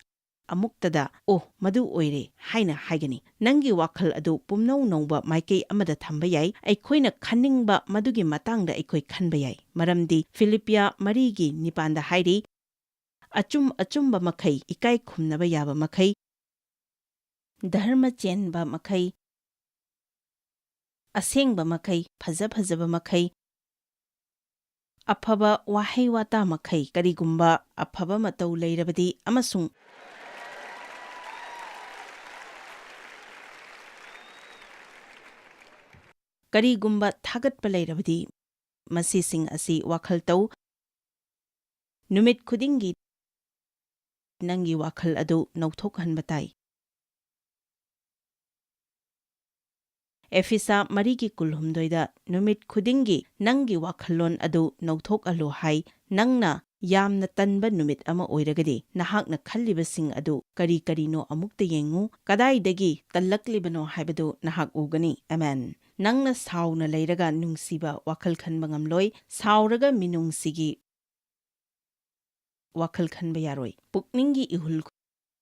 ꯑꯃꯨꯛꯇꯗ "ꯑꯣ, ꯃꯗꯨ ꯑꯣꯏꯔꯦ" ꯍꯥꯏꯅ ꯍꯥꯏꯒꯅꯤ꯫ ꯅꯪꯒꯤ ꯋꯥꯈꯜ ꯑꯗꯨ ꯄꯨꯝꯅꯧ ꯅꯧꯕ ꯃꯥꯏꯀꯩ ꯑꯃꯗ ꯊꯝꯕ ꯌꯥꯏ꯫ ꯑꯩꯈꯣꯏꯅ ꯈꯟꯅꯤꯡꯕ ꯃꯗꯨꯒꯤ ꯃꯇꯥꯡꯗ ꯑꯩꯈꯣꯏ ꯈꯟꯕ ꯌꯥꯏ, ꯃꯔꯝꯗꯤ ꯐꯤꯂꯤꯞꯄꯤꯌꯥ 4:9 ꯍꯥꯏꯔꯤ, ꯑꯆꯨꯝ ꯑꯆꯨꯝꯕ ꯃꯈꯩ, ꯏꯀꯥꯏ ꯈꯨꯝꯅꯕ ꯌꯥꯕ ꯃꯈꯩ, ꯙꯔꯃ ꯆꯦꯟꯕ ꯃꯈꯩ, ꯑꯁꯦꯡꯕ ꯃꯈꯩ, ꯐꯖ ꯐꯖꯕ ꯃꯈꯩ, ꯑꯐꯕ ꯋꯥꯍꯩ ꯋꯥꯇꯥ ꯃꯈꯩ, ꯀꯔꯤꯒꯨꯝꯕ ꯑꯐꯕ ꯃꯇꯧ ꯂꯩꯔꯕꯗꯤ ꯑꯃꯁꯨꯡ ꯀꯔꯤꯒꯨꯝꯕ ꯊꯥꯒꯠꯄ ꯂꯩꯔꯕꯗꯤ ꯃꯁꯤꯁꯤꯡ ꯑꯁꯤ ꯋꯥꯈꯜ ꯇꯧ꯫ ꯅꯨꯃꯤꯠ ꯈꯨꯗꯤꯡꯒꯤ ꯅꯪꯒꯤ ꯋꯥꯈꯜ ꯑꯗꯨ ꯅꯧꯊꯣꯛꯍꯟꯕ ꯇꯥꯏ꯫ ꯑꯦꯐꯤꯁꯥ 4:18 ꯅꯨꯃꯤꯠ ꯈꯨꯗꯤꯡꯒꯤ ꯅꯪꯒꯤ ꯋꯥꯈꯜꯂꯣꯟ ꯑꯗꯨ ꯅꯧꯊꯣꯛꯍꯜꯂꯨ ꯍꯥꯏ꯫ ꯅꯪꯅ ꯌꯥꯝꯅ ꯇꯟꯕ ꯅꯨꯃꯤꯠ ꯑꯃ ꯑꯣꯏꯔꯒꯗꯤ ꯅꯍꯥꯛꯅ ꯈꯜꯂꯤꯕꯁꯤꯡ ꯑꯗꯨ ꯀꯔꯤ ꯀꯔꯤꯅꯣ ꯑꯃꯨꯛꯇ ꯌꯦꯡꯉꯨ꯫ ꯀꯗꯥꯏꯗꯒꯤ ꯇꯜꯂꯛꯂꯤꯕꯅꯣ ꯍꯥꯏꯕꯗꯨ ꯅꯍꯥꯛ ꯎꯒꯅꯤ꯫ ꯑꯃꯦꯟ꯫ ꯅꯪꯅ ꯁꯥꯎꯅ ꯂꯩꯔꯒ ꯅꯨꯡꯁꯤꯕ ꯋꯥꯈꯜ ꯈꯟꯕ ꯉꯝꯂꯣꯏ, ꯁꯥꯎꯔꯒ ꯃꯤꯅꯨꯡꯁꯤꯒꯤ ꯋꯥꯈꯜ ꯈꯟꯕ ꯌꯥꯔꯣꯏ꯫ ꯄꯨꯛꯅꯤꯡꯒꯤ ꯏꯍꯨꯜ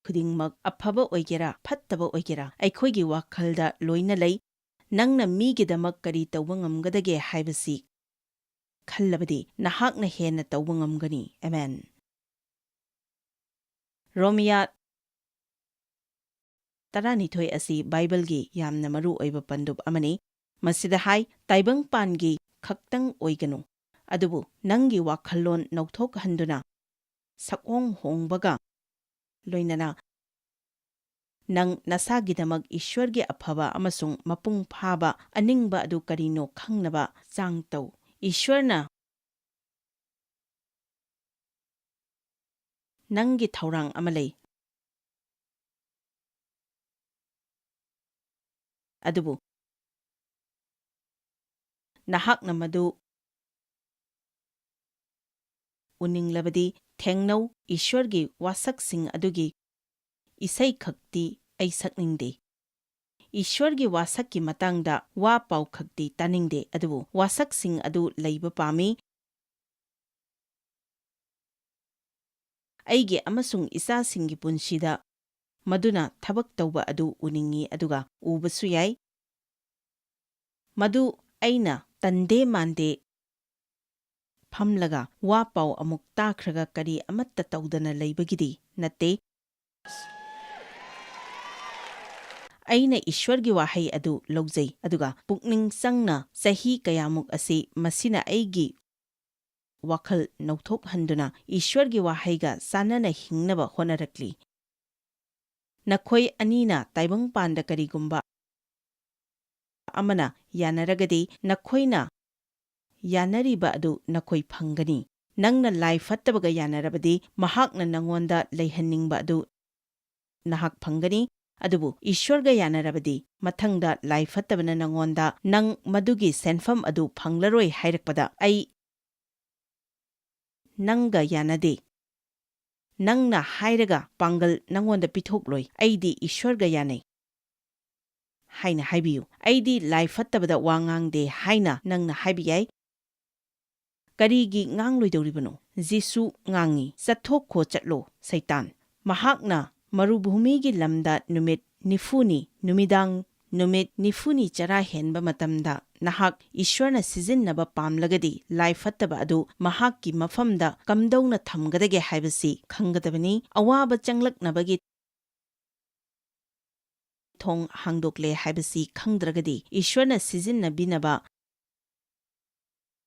ꯈꯨꯗꯤꯡꯃꯛ ꯑꯐꯕ ꯑꯣꯏꯒꯦꯔꯥ ꯐꯠꯇꯕ ꯑꯣꯏꯒꯦꯔꯥ ꯑꯩꯈꯣꯏꯒꯤ ꯋꯥꯈꯜꯗ ꯂꯣꯏꯅ ꯂꯩ꯫ ꯅꯪꯅ ꯃꯤꯒꯤꯗꯃꯛ ꯀꯔꯤ ꯇꯧꯕ ꯉꯝꯒꯗꯒꯦ ꯍꯥꯏꯕꯁꯤ ꯈꯜꯂꯕꯗꯤ ꯅꯍꯥꯛꯅ ꯍꯦꯟꯅ ꯇꯧꯕ ꯉꯝꯒꯅꯤ꯫ ꯑꯃꯦꯟ꯫ ꯔꯣꯃꯤꯌꯥ 12 ꯑꯁꯤ ꯕꯥꯏꯕꯜꯒꯤ ꯌꯥꯝꯅ ꯃꯔꯨ ꯑꯣꯏꯕ ꯄꯟꯗꯨꯞ ꯑꯃꯅꯤ꯫ ꯃꯁꯤꯗ ꯍꯥꯏ, ꯇꯥꯏꯕꯪꯄꯥꯟꯒꯤ ꯈꯛꯇꯪ ꯑꯣꯏꯒꯅꯨ, ꯑꯗꯨꯕꯨ ꯅꯪꯒꯤ ꯋꯥꯈꯜꯂꯣꯟ ꯅꯧꯊꯣꯛꯍꯟꯗꯨꯅ ꯁꯛꯑꯣꯡ ꯍꯣꯡꯕꯒ ꯂꯣꯏꯅꯅ ꯅꯪ ꯅꯁꯥꯒꯤꯗꯃꯛ ꯏꯁ꯭ꯋꯔꯒꯤ ꯑꯐꯕ ꯑꯃꯁꯨꯡ ꯃꯄꯨꯡ ꯐꯥꯕ ꯑꯅꯤꯡꯕ ꯑꯗꯨ ꯀꯔꯤꯅꯣ ꯈꯪꯅꯕ ꯆꯥꯡ ꯇꯧ꯫ ꯏꯁ꯭ꯋꯔꯅ ꯅꯪꯒꯤ ꯊꯧꯔꯥꯡ ꯑꯃ ꯂꯩ, ꯑꯗꯨꯕꯨ ꯅꯍꯥꯛꯅ ꯃꯗꯨ ꯎꯅꯤꯡꯂꯕꯗꯤ ꯊꯦꯡꯅꯧ꯫ ꯏꯁ꯭ꯋꯔꯒꯤ ꯋꯥꯁꯛꯁꯤꯡ ꯑꯗꯨꯒꯤ ꯏꯁꯩ ꯈꯛꯇꯤ ꯑꯩ ꯁꯛꯅꯤꯡꯗꯦ, ꯏꯁ꯭ꯋꯔꯒꯤ ꯋꯥꯁꯛꯀꯤ ꯃꯇꯥꯡꯗ ꯋꯥ ꯄꯥꯎ ꯈꯛꯇꯤ ꯇꯥꯅꯤꯡꯗꯦ, ꯑꯗꯨꯕꯨ ꯋꯥꯁꯛꯁꯤꯡ ꯑꯗꯨ ꯂꯩꯕ ꯄꯥꯝꯃꯤ꯫ ꯑꯩꯒꯤ ꯑꯃꯁꯨꯡ ꯏꯆꯥꯁꯤꯡꯒꯤ ꯄꯨꯟꯁꯤꯗ ꯃꯗꯨꯅ ꯊꯕꯛ ꯇꯧꯕ ꯑꯗꯨ ꯎꯅꯤꯡꯉꯤ, ꯑꯗꯨꯒ ꯎꯕꯁꯨ ꯌꯥꯏ꯫ ꯃꯗꯨ ꯑꯩꯅ ꯇꯟꯗꯦ ꯃꯥꯟꯗꯦ ꯐꯝꯂꯒ ꯋꯥ ꯄꯥꯎ ꯑꯃꯨꯛ ꯇꯥꯈ꯭ꯔꯒ ꯀꯔꯤ ꯑꯃꯠꯇ ꯇꯧꯗꯅ ꯂꯩꯕꯒꯤꯗꯤ ꯅꯠꯇꯦ꯫ ꯑꯩꯅ ꯏꯁ꯭ꯋꯔꯒꯤ ꯋꯥꯍꯩ ꯑꯗꯨ ꯂꯧꯖꯩ, ꯑꯗꯨꯒ ꯄꯨꯛꯅꯤꯡ ꯆꯪꯅ ꯆꯍꯤ ꯀꯌꯥꯃꯨꯛ ꯑꯁꯤ ꯃꯁꯤꯅ ꯑꯩꯒꯤ ꯋꯥꯈꯜ ꯅꯧꯊꯣꯛꯍꯟꯗꯨꯅ ꯏꯁ꯭ꯋꯔꯒꯤ ꯋꯥꯍꯩꯒ ꯆꯥꯟꯅꯅ ꯍꯤꯡꯅꯕ ꯍꯣꯠꯅꯔꯛꯂꯤ꯫ ꯅꯈꯣꯏ ꯑꯅꯤꯅ ꯇꯥꯏꯕꯪꯄꯥꯟꯗ ꯀꯔꯤꯒꯨꯝꯕ ꯑꯃꯅ ꯌꯥꯅꯔꯒꯗꯤ ꯅꯈꯣꯏꯅ ꯌꯥꯅꯔꯤꯕ ꯑꯗꯨ ꯅꯈꯣꯏ ꯐꯪꯒꯅꯤ꯫ ꯅꯪꯅ ꯂꯥꯏ ꯐꯠꯇꯕꯒ ꯌꯥꯅꯔꯕꯗꯤ ꯃꯍꯥꯛꯅ ꯅꯉꯣꯟꯗ ꯂꯩꯍꯟꯅꯤꯡꯕ ꯑꯗꯨ ꯅꯍꯥꯛ ꯐꯪꯒꯅꯤ, ꯑꯗꯨꯕꯨ ꯏꯁ꯭ꯋꯔꯒ ꯌꯥꯅꯔꯕꯗꯤ ꯃꯊꯪꯗ ꯂꯥꯏ ꯐꯠꯇꯕꯅ ꯅꯉꯣꯟꯗ ꯅꯪ ꯃꯗꯨꯒꯤ ꯁꯦꯟꯐꯝ ꯑꯗꯨ ꯐꯪꯂꯔꯣꯏ ꯍꯥꯏꯔꯛꯄꯗ ꯑꯩ ꯅꯪꯒ ꯌꯥꯅꯗꯦ, ꯅꯪꯅ ꯍꯥꯏꯔꯒ ꯄꯥꯡꯒꯜ ꯅꯉꯣꯟꯗ ꯄꯤꯊꯣꯛꯂꯣꯏ, ꯑꯩꯗꯤ ꯏꯁ꯭ꯋꯔꯒ ꯌꯥꯅꯩ ꯍꯥꯏꯅ ꯍꯥꯏꯕꯤꯌꯨ꯫ ꯑꯩꯗꯤ ꯂꯥꯏ ꯐꯠꯇꯕꯗ ꯋꯥ ꯉꯥꯡꯗꯦ ꯍꯥꯏꯅ ꯅꯪꯅ ꯍꯥꯏꯕ ꯌꯥꯏ꯫ ꯀꯔꯤꯒꯤ ꯉꯥꯡꯂꯣꯏꯗꯧꯔꯤꯕꯅꯣ? ꯖꯤꯁꯨ ꯉꯥꯡꯉꯤ, ꯆꯠꯊꯣꯛꯈꯣ ꯆꯠꯂꯣ ꯁꯩꯇꯥꯟ꯫ ꯃꯍꯥꯛꯅ ꯃꯔꯨꯚꯨꯃꯤꯒꯤ ꯂꯝꯗ ꯅꯨꯃꯤꯠ 40ꯅꯤ, ꯅꯨꯃꯤꯗꯥꯡ नुमित निफुनी चरा हेनबा मतमदा नहाक ईश्वरना सिजिन्नबा पामलगदी लाई फत्तबा अदु महाक्की मफमदा कमदौना थमगदगे हाइबसी खंगदबनी अवाबा चंगलकनबगी थोंग हांगदोकले हाइबसी खंगद्रगदी ईश्वरना सिजिन्नबिनबा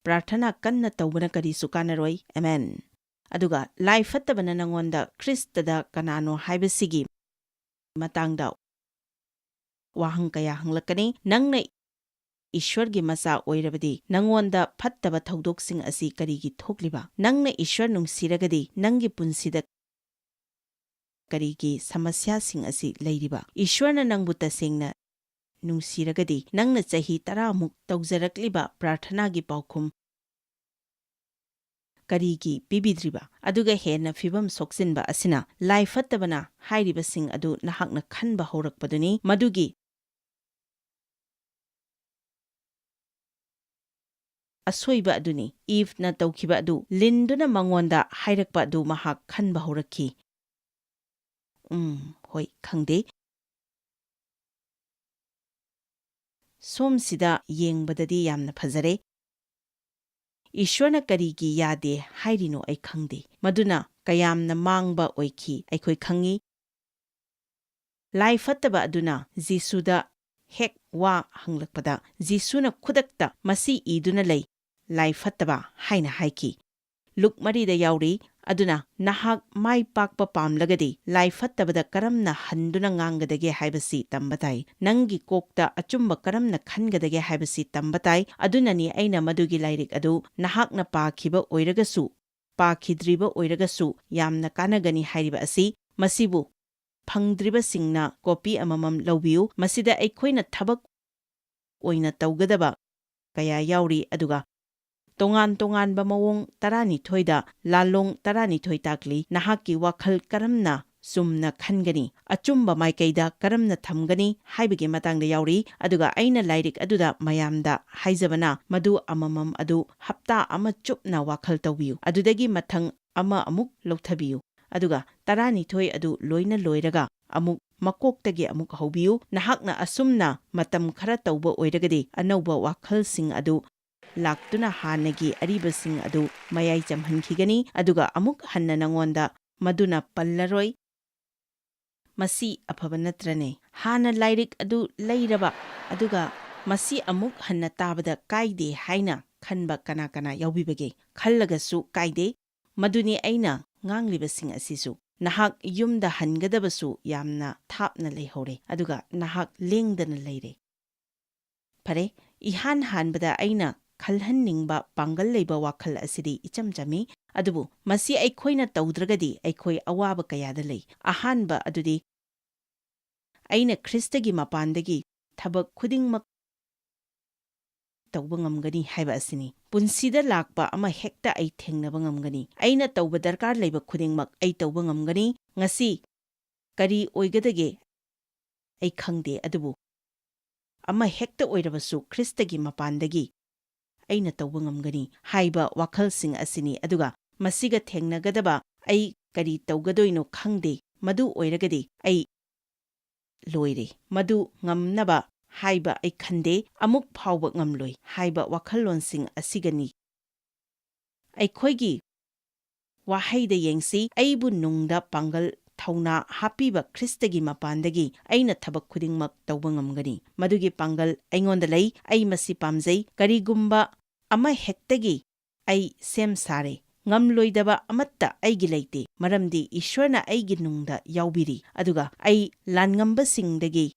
प्रार्थना कन्ना तौबना करिसु कानरोय आमेन अदुगा लाई फत्तबना नंगोंदा ख्रिस्तदा कनानो हाइबसिगी मतंगदा वाहंग कया हंगलकनी नंगना ईश्वरगी मसा ओइरबदी नंगोंदा फत्तबा थौदोकसिंग असि करिगी थोकलिबा नंगना ईश्वर नुंगसिरगदी नंगी पुंसिदा करिगी समस्यासिंग असि लैरिबा ईश्वरना नंगबु तसेंगना नुंगसिरगदी नंगना चही 10 मुक तौजरकलिबा प्रार्थनागी पाउखुम करिगी पिबिद्रिबा अदुगा हेना फिबम सोक्सिनबा असिना लाई फत्तबना हाइरिबसिंग अदु नहाकना खनबा हौरकपदुनी मदुगी असोइबा अदुनी इवना तौखिबा अदु लिंदुना मंगोंदा हाइरकपा अदु महाक खनबा हौरखी होय खंगदे सोमसिदा येंगबददी यामना फजरे ईश्वरना करिगी यादे हाइरिनो ऐ खंगदे मदुना कयामना मांगबा ओइखी ऐखोय खंगी लाई फत्तबा अदुना जीसुदा हेक वा हंगलकपदा जीसुना खुदक्ता मसी इदुना लई लाई फत्तबा हाइना हाइकी लुक मरीदा याउरी अदुना नहाक माई पाकपा पामलगदी लाई फत्तबदा करमना हंदुना ngangadage हाइबसी तंबताई नंगी कोकता अचुम्बा करमना खनगदगे हाइबसी तंबताई अदुननी ऐना मदुगी लाइरिक अदु नहाकना पाखिबा ओइरगसु पाखिद्रिबा ओइरगसु यामना कानगनी हाइरिबा असि मसिबु फंगद्रिबा सिंगना कॉपी अममम लौबियु मसिदा ऐखोइना थबक ओइना तौगदबा कया याउरी अदुगा तोंगान तोंगानबा मवोंग 12दा लालोंग 12 ताकली नहाकी वाखल करमना सुमना खनगनी अचुम्बा माइकैदा करमना थमगनी हाइबगे मतंगदा याउरी अदुगा ऐना लाइरिक अदुदा मयामदा हाइजबना मदु अममम अदु हप्ता अमा चुपना वाखल तौबियु अदुदगी मथंग अमा अमुक लौथबियु अदुगा 12 अदु लोइना लोइरगा अमुक मकोक्तगे अमुक हौबियु नहाकना असुमना मतम खरा तौबा ओइरगदी अनौबा वाखलसिंग अदु लाक्तुना हानगी अरिबसिंग अदु मयाई चमहनखिगनी अदुगा अमुक हन्ना नंगोंदा मदुना पल्लरोय मसी अफबा नत्रने हाना लाइरिक अदु लेरबा अदुगा मसी अमुक हन्ना ताबदा काइदे हाइना खनबा कना कना याउबिबगे खल्लगसु काइदे मदुनी ऐना nganglibasing asisu nahak yumda hangadabasu yamna thapna leihore aduga nahak lengdana leire pare ihan hanbada aina khalhanningba pangal leiba wakhal asidi ichamchami adubu masi aikhoina taudragadi aikhoi awaba kayada lei ahanba adudi aina kristagi mapandagi thabak khudingmak tauba ngamgani haiba asini punsida lakpa ama hekta ai thengnaba ngamgani aina tauba darkar leiba khudingmak ai tauba ngamgani ngasi kari oigadage ai khangde adubu ama hekta oirabasu kristagi mapandagi aina tauba ngamgani haiba wakhalsing asini aduga masiga thengnagadaba ai kari taugadoino khangde madu oiragadi ai loire madu ngamnaba हाइबा ऐ खंदे अमुक फाउबा ngamloi हाइबा wakhallonsing asigani ऐखोइगी वाहैदा येंगसी ऐबु नुंगदा Pongal थौना हापीबा ख्रिस्तगी मपांदगी ऐना थबक खुदिंगमक तौबा ngamgani मदुगी Pongal ऐंगोंदा लै ऐ मसी पामजै करिगुम्बा अमा हेक्तगी ऐ same सारे ngamloidaba amatta ऐगी लैते मरमदी ईश्वरना ऐगी नुंगदा याउबिरी अदुगा ऐ लानngamba सिंगदगी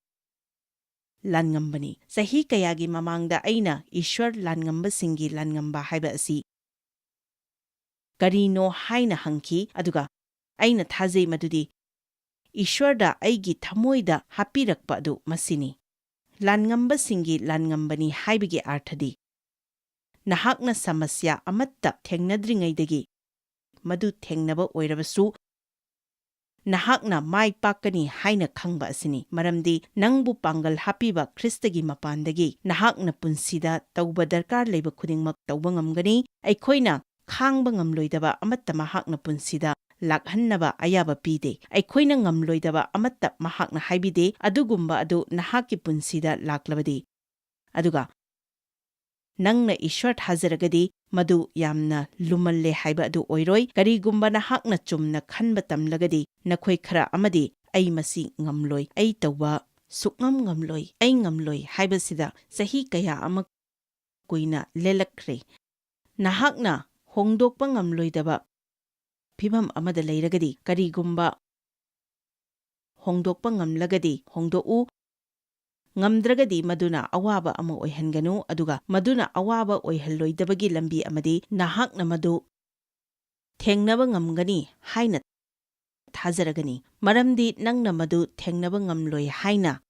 लानngambani सही कयागी ममांगदा ऐना ईश्वर लानngamba सिंगी लानngamba हाइबा असि करिनो हाइना हंखी अदुगा ऐना थाजै मदुदी ईश्वरदा ऐगी थमोइदा हापिरकपा अदु मसिनी लानngamba सिंगी लानngambani हाइबगी अर्थदी नहाकना समस्या अमत्ता थेंगनद्रिंगैदगी मदु थेंगनबा ओइरबसु नहाकना माई पाकनी हाइना खंगबा असिनी मरमदी नंगबु पांगल हापीबा ख्रिस्तगी मपांदगी नहाकना पुंसीदा तौबा दरकार लेबा खुदिंगमक तौबा ngamgani ऐखोइना खांगबा ngamloidaba amatta mahakna punsida ꯂꯥꯛꯍꯟꯅꯕ ꯑꯌꯥꯕ ꯄꯤꯗꯦ꯫ ꯑꯩꯈꯣꯏꯅ ꯉꯝꯂꯣꯏꯗꯕ ꯑꯃꯠꯇ ꯃꯍꯥꯛꯅ ꯍꯥꯏꯕꯤꯗꯦ꯫ ꯑꯗꯨꯒꯨꯝꯕ ꯑꯗꯨ ꯅꯍꯥꯛꯀꯤ ꯄꯨꯟꯁꯤꯗ ꯂꯥꯛꯂꯕꯗꯤ ꯑꯗꯨꯒ ꯅꯪꯅ ꯏꯁ꯭ꯋꯔ ꯊꯥꯖꯔꯒꯗꯤ ꯃꯗꯨ ꯌꯥꯝꯅ ꯂꯨꯃꯜꯂꯦ ꯍꯥꯏꯕ ꯑꯗꯨ ꯑꯣꯏꯔꯣꯏ꯫ ꯀꯔꯤꯒꯨꯝꯕ ꯅꯍꯥꯛꯅ ꯆꯨꯝꯅ ꯈꯟꯕ ꯇꯝꯂꯒꯗꯤ ꯅꯈꯣꯏ ꯈꯔ ꯑꯃꯗꯤ ꯑꯩ ꯃꯁꯤ ꯉꯝꯂꯣꯏ, ꯑꯩ ꯇꯧꯕ ꯁꯨꯛꯉꯝ ꯉꯝꯂꯣꯏ, ꯑꯩ ꯉꯝꯂꯣꯏ ꯍꯥꯏꯕꯁꯤꯗ ꯆꯍꯤ ꯀꯌꯥ ꯑꯃ ꯀꯨꯏꯅ ꯂꯦꯜꯂꯛꯈ꯭ꯔꯦ꯫ ꯅꯍꯥꯛꯅ ꯍꯣꯡꯗꯣꯛꯄ ꯉꯝꯂꯣꯏꯗꯕ ꯐꯤꯚꯝ ꯑꯃꯗ ꯂꯩꯔꯒꯗꯤ, ꯀꯔꯤꯒꯨꯝꯕ ꯍꯣꯡꯗꯣꯛꯄ ꯉꯝꯂꯒꯗꯤ ꯍꯣꯡꯗꯣꯛꯎ, ꯉꯝꯗ꯭ꯔꯒꯗꯤ ꯃꯗꯨꯅ ꯑꯋꯥꯕ ꯑꯃ ꯑꯣꯏꯍꯟꯒꯅꯨ꯫ ꯑꯗꯨꯒ ꯃꯗꯨꯅ ꯑꯋꯥꯕ ꯑꯣꯏꯍꯜꯂꯣꯏꯗꯕꯒꯤ ꯂꯝꯕꯤ ꯑꯃꯗꯤ ꯅꯍꯥꯛꯅ ꯃꯗꯨ ꯊꯦꯡꯅꯕ ꯉꯝꯒꯅꯤ ꯍꯥꯏꯅ ꯊꯥꯖꯔꯒꯅꯤ꯫ ꯃꯔꯝꯗꯤ ꯅꯪꯅ ꯃꯗꯨ ꯊꯦꯡꯅꯕ ꯉꯝꯂꯣꯏ ꯍꯥꯏꯅ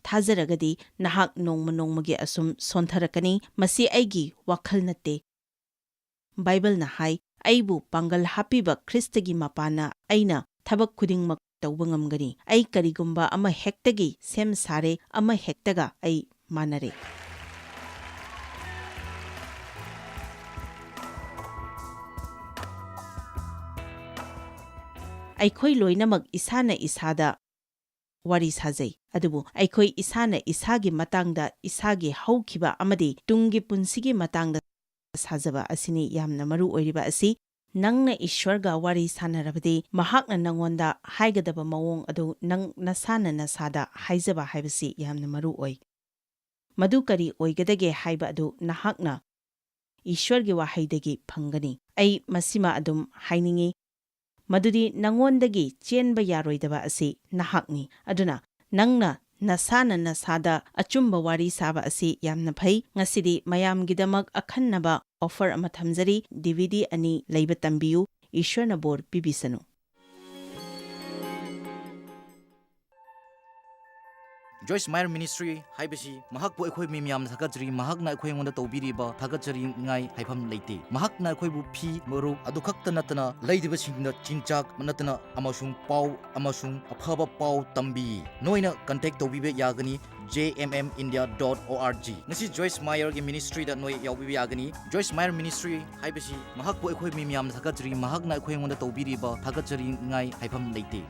ꯊꯥꯖꯔꯒꯗꯤ ꯅꯍꯥꯛ ꯅꯣꯡꯃ ꯅꯣꯡꯃꯒꯤ ꯑꯁꯨꯝ ꯁꯣꯟꯊꯔꯛꯀꯅꯤ꯫ ꯃꯁꯤ ꯑꯩꯒꯤ ꯋꯥꯈꯜ ꯅꯠꯇꯦ꯫ ꯕꯥꯏꯕꯜꯅ ꯍꯥꯏ, ꯑꯩꯕꯨ ꯄꯥꯡꯒꯜ ꯍꯥꯞꯄꯤꯕ ꯈ꯭ꯔꯤꯁꯇꯒꯤ ꯃꯄꯥꯟꯅ ꯑꯩꯅ ꯊꯕꯛ ꯈꯨꯗꯤꯡꯃꯛ ꯇꯧꯕ ꯉꯝꯒꯅꯤ꯫ ꯑꯩ ꯀꯔꯤꯒꯨꯝꯕ ꯑꯃ ꯍꯦꯛꯇꯒꯤ ꯁꯦꯝ ꯁꯥꯔꯦ, ꯑꯃ ꯍꯦꯛꯇꯒ ꯑꯩ ꯃꯥꯟꯅꯔꯦ꯫ ꯑꯩꯈꯣꯏ ꯂꯣꯏꯅꯃꯛ ꯏꯁꯥꯅ ꯏꯁꯥꯗ ꯋꯥꯔꯤ ꯁꯥꯖꯩ, ꯑꯗꯨꯕꯨ ꯑꯩꯈꯣꯏ ꯏꯁꯥꯅ ꯏꯁꯥꯒꯤ ꯃꯇꯥꯡꯗ, ꯏꯁꯥꯒꯤ ꯍꯧꯈꯤꯕ ꯑꯃꯗꯤ ꯇꯨꯡꯒꯤ ꯄꯨꯟꯁꯤꯒꯤ ꯃꯇꯥꯡꯗ ꯁꯥꯖꯕ ꯑꯁꯤꯅꯤ ꯌꯥꯝꯅ ꯃꯔꯨ ꯑꯣꯏꯔꯤꯕ ꯑꯁꯤ꯫ ꯅꯪꯅ ꯏꯁ꯭ꯋꯔꯒ ꯋꯥꯔꯤ ꯁꯥꯅꯔꯕꯗꯤ ꯃꯍꯥꯛꯅ ꯅꯪꯉꯣꯟꯗ ꯍꯥꯏꯒꯗꯕ ꯃꯑꯣꯡ ꯑꯗꯨ ꯅꯪ ꯅꯁꯥꯅ ꯅꯁꯥꯗ ꯍꯥꯏꯖꯕ ꯍꯥꯏꯕꯁꯤ ꯌꯥꯝꯅ ꯃꯔꯨ ꯑꯣꯏ꯫ ꯃꯗꯨ ꯀꯔꯤ ꯑꯣꯏꯒꯗꯒꯦ ꯍꯥꯏꯕ ꯑꯗꯨ ꯅꯍꯥꯛꯅ ꯏꯁ꯭ꯋꯔꯒꯤ ꯋꯥꯍꯩꯗꯒꯤ ꯐꯪꯒꯅꯤ꯫ ꯑꯩ ꯃꯁꯤꯃ ꯑꯗꯨꯝ ꯍꯥꯏꯅꯤꯡꯏ ꯃꯗꯨꯗꯤ ꯅꯪꯉꯣꯟꯗꯒꯤ ꯆꯦꯟꯕ ꯌꯥꯔꯣꯏꯗꯕ ꯑꯁꯤ ꯅꯍꯥꯛꯅꯤ꯫ ꯑꯗꯨꯅ ꯅꯪꯅ ꯅꯁꯥꯅ ꯅꯁꯥꯗ ꯑꯆꯨꯝꯕ ꯋꯥꯔꯤ ꯁꯥꯕ ꯑꯁꯤ ꯌꯥꯝꯅ ꯐꯩ꯫ ꯉꯁꯤꯗꯤ ꯃꯌꯥꯝꯒꯤꯗꯃꯛ ꯑꯈꯟꯅꯕ ꯑꯣꯐꯔ ꯑꯃ ꯊꯝꯖꯔꯤ꯫ DVD 2 ꯂꯩꯕ ꯇꯝꯕꯤꯌꯨ꯫ ꯏꯁ꯭ꯋꯔꯅ ꯕꯣꯔ ꯄꯤꯕꯤꯁꯅꯨ꯫ Joyce Meyer Ministry haibasi mahakpu akhoi mi miyam thakachri mahakna akhoi ngonda tawbiriba thakachri ngai haifam leite mahakna akhoi bu phi moru adu khakta natana leidiba singna chinchak manatana amasung pau amasung aphaba pau tambi noina contact tawbibe yagani jmmindia.org ngasi Joyce Meyer gi ministry da noi yawbibe yagani Joyce Meyer Ministry haibasi mahakpu akhoi mi miyam thakachri mahakna akhoi ngonda tawbiriba thakachri ngai haifam leite